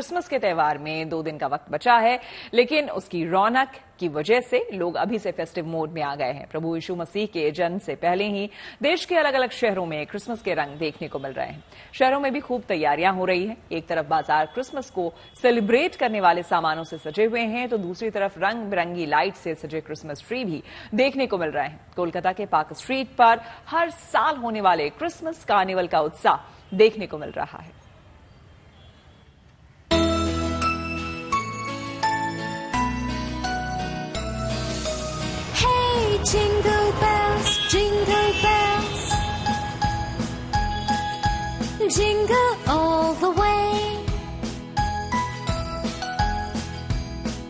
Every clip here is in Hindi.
क्रिसमस के त्यौहार में 2 दिन का वक्त बचा है, लेकिन उसकी रौनक की वजह से लोग अभी से फेस्टिव मोड में आ गए हैं। प्रभु यीशु मसीह के जन्म से पहले ही देश के अलग अलग शहरों में क्रिसमस के रंग देखने को मिल रहे हैं। शहरों में भी खूब तैयारियां हो रही हैं। एक तरफ बाजार क्रिसमस को सेलिब्रेट करने वाले सामानों से सजे हुए हैं, तो दूसरी तरफ रंग बिरंगी लाइट से सजे क्रिसमस ट्री भी देखने को मिल रहे हैं। कोलकाता के पार्क स्ट्रीट पर हर साल होने वाले क्रिसमस कार्निवल का उत्साह देखने को मिल रहा है। Jingle bells, jingle all the way.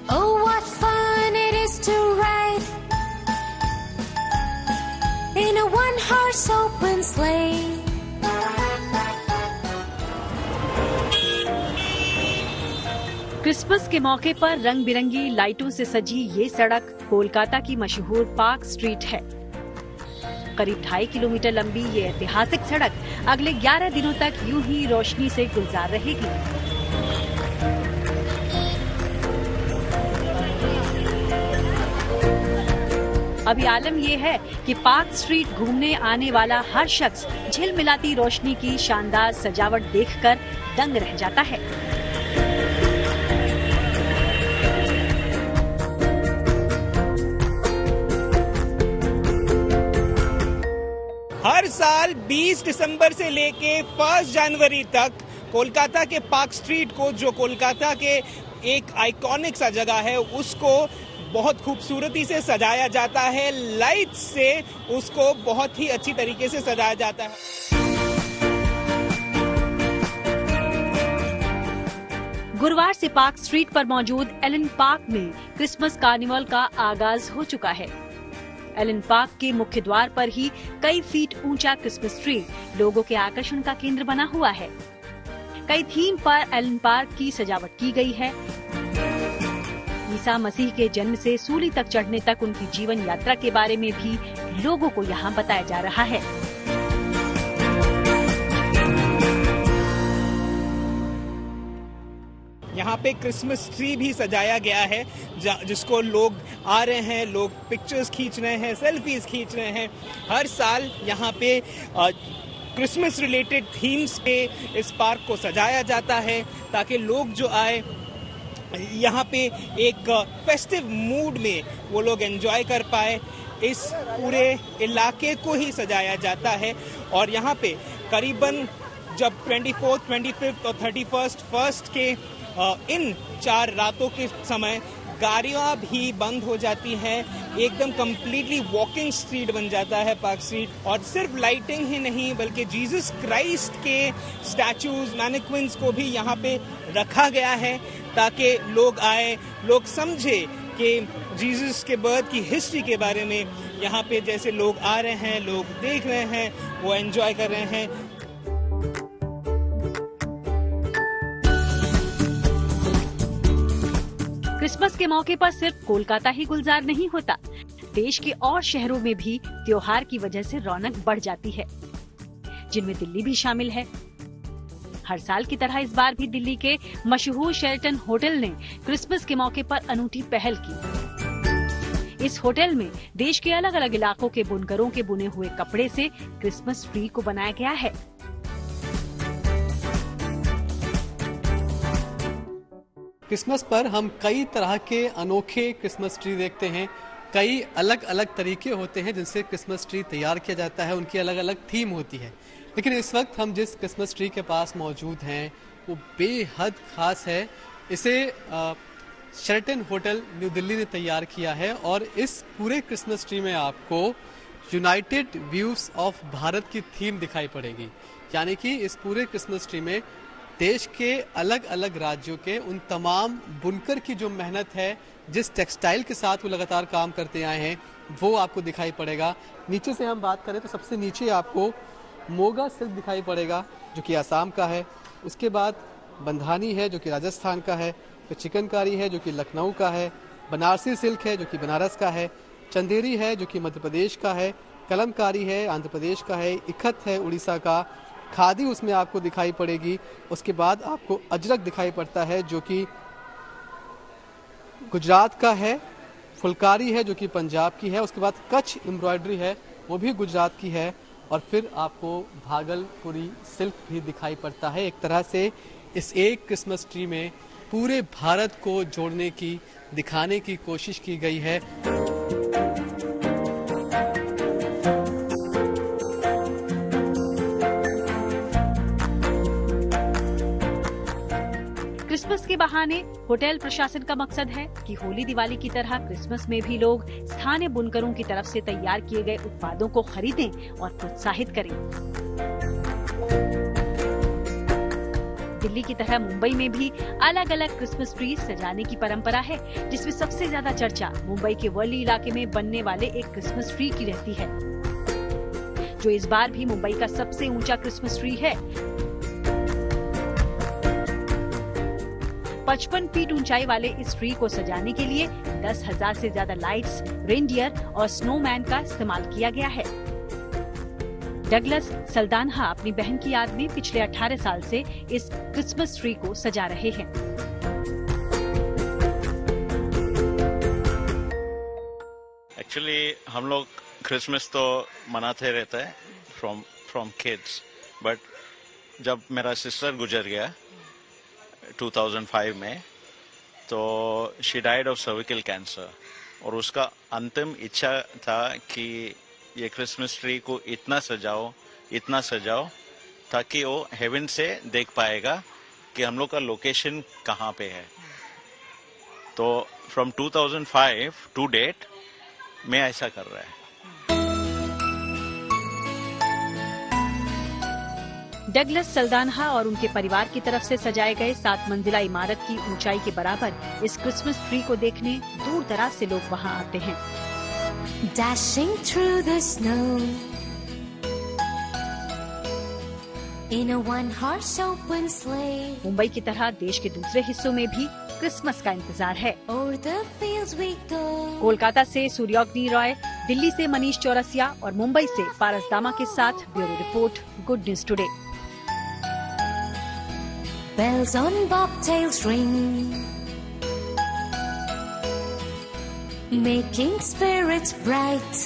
Oh, what fun it is to ride in a one-horse open sleigh. Christmas के मौके पर रंग बिरंगी लाइटों से सजी ये सड़क कोलकाता की मशहूर पार्क स्ट्रीट है। करीब 2.5 किलोमीटर लंबी ये ऐतिहासिक सड़क अगले 11 दिनों तक यूं ही रोशनी से गुलजार रहेगी। अभी आलम ये है कि पार्क स्ट्रीट घूमने आने वाला हर शख्स झिलमिलाती रोशनी की शानदार सजावट देखकर दंग रह जाता है। हर साल 20 दिसंबर से लेके 1 जनवरी तक कोलकाता के पार्क स्ट्रीट को, जो कोलकाता के एक आइकॉनिक सा जगह है, उसको बहुत खूबसूरती से सजाया जाता है। लाइट से उसको बहुत ही अच्छी तरीके से सजाया जाता है। गुरुवार से पार्क स्ट्रीट पर मौजूद एलन पार्क में क्रिसमस कार्निवल का आगाज हो चुका है। एलन पार्क के मुख्य द्वार पर ही कई फीट ऊंचा क्रिसमस ट्री लोगों के आकर्षण का केंद्र बना हुआ है। कई थीम पर एलन पार्क की सजावट की गई है। ईसा मसीह के जन्म से सूली तक चढ़ने तक उनकी जीवन यात्रा के बारे में भी लोगों को यहाँ बताया जा रहा है। यहाँ पे क्रिसमस ट्री भी सजाया गया है, जिसको लोग आ रहे हैं, लोग पिक्चर्स खींच रहे हैं, सेल्फीज खींच रहे हैं। हर साल यहाँ पे क्रिसमस रिलेटेड थीम्स पे इस पार्क को सजाया जाता है, ताकि लोग जो आए यहाँ पे एक फेस्टिव मूड में वो लोग एंजॉय कर पाए। इस पूरे इलाके को ही सजाया जाता है और यहाँ पे करीबन जब 24th, 25th और 31st फर्स्ट के इन 4 रातों के समय गाड़ियाँ भी बंद हो जाती हैं। एकदम कंप्लीटली वॉकिंग स्ट्रीट बन जाता है पार्क स्ट्रीट। और सिर्फ लाइटिंग ही नहीं, बल्कि जीसस क्राइस्ट के स्टैचूज, मैनिक्विन्स को भी यहाँ पे रखा गया है, ताकि लोग आए, लोग समझे कि जीसस के बर्थ की हिस्ट्री के बारे में। यहाँ पे जैसे लोग आ रहे हैं, लोग देख रहे हैं, वो एंजॉय कर रहे हैं। क्रिसमस के मौके पर सिर्फ कोलकाता ही गुलजार नहीं होता, देश के और शहरों में भी त्योहार की वजह से रौनक बढ़ जाती है, जिनमें दिल्ली भी शामिल है। हर साल की तरह इस बार भी दिल्ली के मशहूर शेरटन होटल ने क्रिसमस के मौके पर अनूठी पहल की। इस होटल में देश के अलग अलग इलाकों के बुनकरों के बुने हुए कपड़े से क्रिसमस ट्री को बनाया गया है। क्रिसमस पर हम कई तरह के अनोखे क्रिसमस ट्री देखते हैं। कई अलग अलग तरीके होते हैं जिनसे क्रिसमस ट्री तैयार किया जाता है, उनकी अलग अलग थीम होती है। लेकिन इस वक्त हम जिस क्रिसमस ट्री के पास मौजूद हैं वो बेहद खास है। इसे शेरटन होटल न्यू दिल्ली ने तैयार किया है और इस पूरे क्रिसमस ट्री में आपको यूनाइटेड व्यूज ऑफ भारत की थीम दिखाई पड़ेगी। यानी कि इस पूरे क्रिसमस ट्री में देश के अलग अलग राज्यों के उन तमाम बुनकर की जो मेहनत है, जिस टेक्सटाइल के साथ वो लगातार काम करते आए हैं, वो आपको दिखाई पड़ेगा। नीचे से हम बात करें तो सबसे नीचे आपको मोगा सिल्क दिखाई पड़ेगा, जो कि आसाम का है। उसके बाद बंधानी है, जो कि राजस्थान का है। तो चिकनकारी है, जो कि लखनऊ का है। बनारसी सिल्क है, जो कि बनारस का है। चंदेरी है, जो कि मध्य प्रदेश का है। कलमकारी है, आंध्र प्रदेश का है। इखत है, उड़ीसा का। खादी उसमें आपको दिखाई पड़ेगी। उसके बाद आपको अजरक दिखाई पड़ता है जो कि गुजरात का है, फुलकारी है जो कि पंजाब की है, उसके बाद कच्छ एम्ब्रॉयडरी है वो भी गुजरात की है, और फिर आपको भागलपुरी सिल्क भी दिखाई पड़ता है। एक तरह से इस एक क्रिसमस ट्री में पूरे भारत को जोड़ने की, दिखाने की कोशिश की गई है। क्रिसमस के बहाने होटल प्रशासन का मकसद है कि होली दिवाली की तरह क्रिसमस में भी लोग स्थानीय बुनकरों की तरफ से तैयार किए गए उत्पादों को खरीदें और प्रोत्साहित करें। दिल्ली की तरह मुंबई में भी अलग अलग क्रिसमस ट्री सजाने की परंपरा है, जिसमें सबसे ज्यादा चर्चा मुंबई के वर्ली इलाके में बनने वाले एक क्रिसमस ट्री की रहती है, जो इस बार भी मुंबई का सबसे ऊंचा क्रिसमस ट्री है। 55 फीट ऊंचाई वाले इस ट्री को सजाने के लिए 10,000 से ज्यादा लाइट्स, रेनडियर और स्नोमैन का इस्तेमाल किया गया है। डगलस सल्दानहा अपनी बहन की याद में पिछले 18 साल से इस क्रिसमस ट्री को सजा रहे हैं। एक्चुअली हम लोग क्रिसमस तो मनाते रहते हैं फ्रॉम किड्स, बट जब मेरा सिस्टर गुजर गया 2005 में, तो she died of cervical cancer, और उसका अंतिम इच्छा था कि ये क्रिसमस ट्री को इतना सजाओ ताकि वो हेवन से देख पाएगा कि हम लोग का लोकेशन कहाँ पे है। तो फ्रॉम 2005 टू डेट मैं ऐसा कर रहा है। डगलस सल्दानहा और उनके परिवार की तरफ से सजाए गए 7 मंजिला इमारत की ऊंचाई के बराबर इस क्रिसमस ट्री को देखने दूर दराज से लोग वहां आते हैं। Dashing through the snow in a one-horse open sleigh. Mumbai की तरह देश के दूसरे हिस्सों में भी क्रिसमस का इंतजार है। O'er the fields we go. Kolkata से सूर्योग्नि रॉय, दिल्ली से मनीष चौरसिया और मुंबई से पारस दामा के साथ bureau report, good news today. Bells on bobtails ring, making spirits bright.